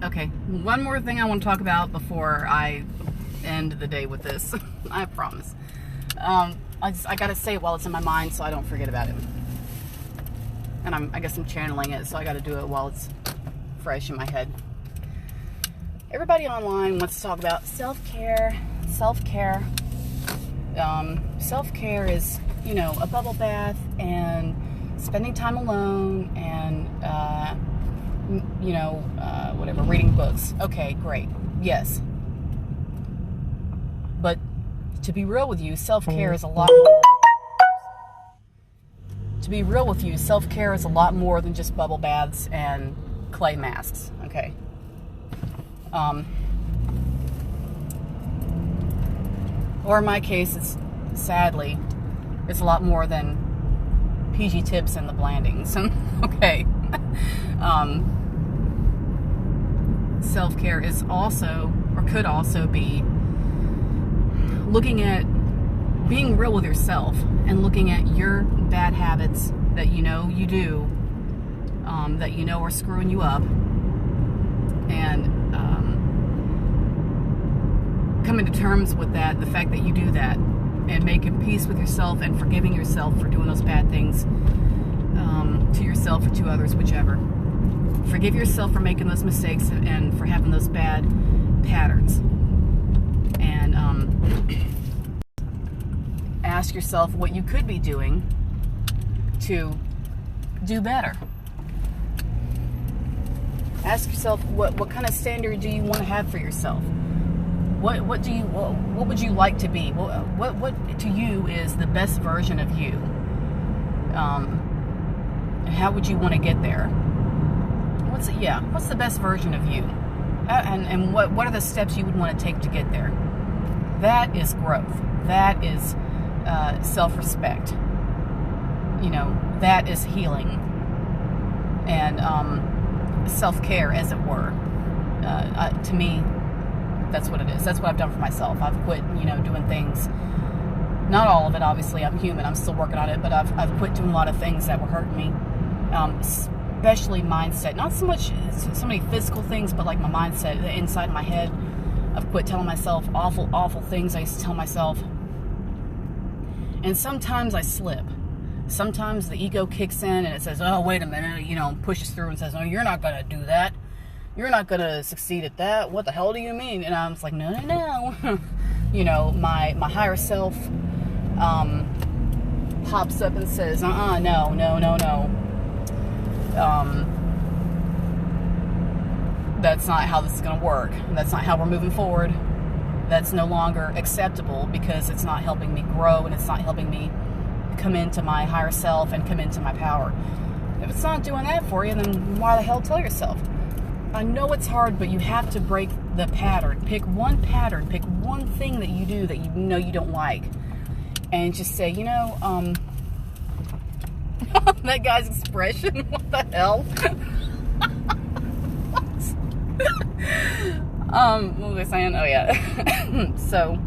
Okay, one more thing I want to talk about before I end the day with this. I promise. I gotta say it while it's in my mind so I don't forget about it. And I guess I'm channeling it, so I gotta do it while it's fresh in my head. Everybody online wants to talk about self-care. Self-care is, a bubble bath and spending time alone and, whatever, reading books. Okay, great. Yes. But to be real with you, self-care is a lot more. To be real with you, self-care is a lot more than just bubble baths and clay masks. Okay. Or in my case, sadly, it's a lot more than PG tips and the Blandings. Okay. Self-care is also, or could also be, looking at being real with yourself and looking at your bad habits that you do, that are screwing you up, and coming to terms with that, the fact that you do that, and making peace with yourself and forgiving yourself for doing those bad things to yourself or to others, whichever. Forgive yourself for making those mistakes and for having those bad patterns. And ask yourself what you could be doing to do better. Ask yourself what kind of standard do you want to have for yourself? What would you like to be? What to you is the best version of you? And how would you want to get there? What's the best version of you? And what are the steps you would want to take to get there? That is growth. That is self-respect. That is healing and self-care, as it were. To me, that's what it is. That's what I've done for myself. I've quit, doing things. Not all of it, obviously. I'm human. I'm still working on it, but I've quit doing a lot of things that were hurting me. Especially mindset. Not so many physical things, but like my mindset, the inside of my head. I've quit telling myself awful things I used to tell myself. And sometimes I slip. Sometimes the ego kicks in and it says, oh, wait a minute, pushes through and says, oh, you're not going to do that. You're not going to succeed at that. What the hell do you mean? And I was like, no. My higher self pops up and says, no. That's not how this is going to work. That's not how we're moving forward. That's no longer acceptable because it's not helping me grow and it's not helping me come into my higher self and come into my power. If it's not doing that for you, then why the hell tell yourself? I know it's hard, but you have to break the pattern. Pick one thing that you do that you don't like, and just say, that guy's expression, what the hell? What was I saying? Oh yeah. So,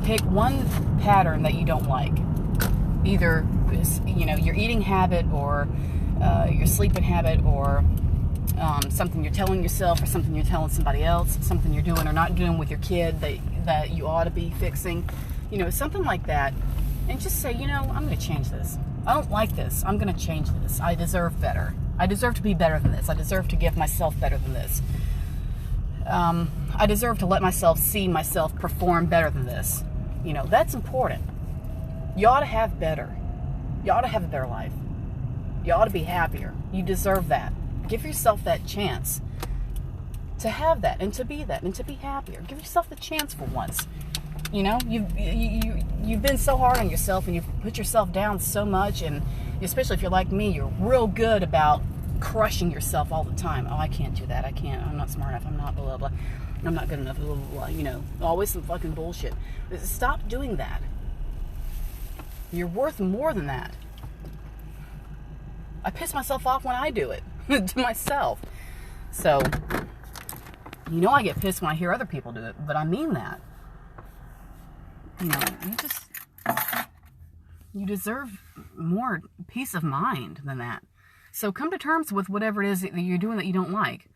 pick one pattern that you don't like. Either, your eating habit or your sleeping habit or something you're telling yourself or something you're telling somebody else, something you're doing or not doing with your kid that you ought to be fixing, something like that. And just say, I'm going to change this. I don't like this. I'm going to change this. I deserve better. I deserve to be better than this. I deserve to give myself better than this. I deserve to let myself see myself perform better than this. That's important. You ought to have better. You ought to have a better life. You ought to be happier. You deserve that. Give yourself that chance to have that and to be that and to be happier. Give yourself the chance for once. You've been so hard on yourself and you've put yourself down so much, and especially if you're like me, you're real good about crushing yourself all the time. Oh, I can't do that. I can't. I'm not smart enough. I'm not blah, blah, blah. I'm not good enough. Blah, blah, blah. Always some fucking bullshit. Stop doing that. You're worth more than that. I piss myself off when I do it to myself. So, I get pissed when I hear other people do it, but I mean that. You deserve more peace of mind than that. So come to terms with whatever it is that you're doing that you don't like.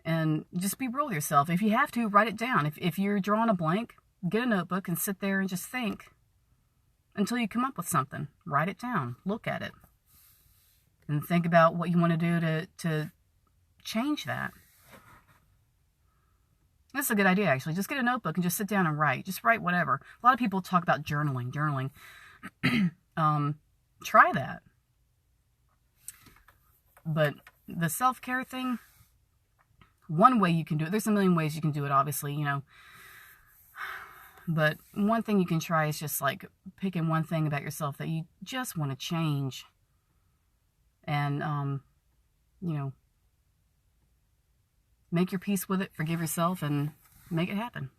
And just be real with yourself. If you have to, write it down. If you're drawing a blank, get a notebook and sit there and just think until you come up with something. Write it down. Look at it. And think about what you want to do to change that. That's a good idea, actually. Just get a notebook and just sit down and write. Just write whatever. A lot of people talk about journaling. Try that. But the self-care thing, one way you can do it, there's a million ways you can do it, obviously, you know. But one thing you can try is just like picking one thing about yourself that you just want to change. And, you know, make your peace with it, forgive yourself, and make it happen.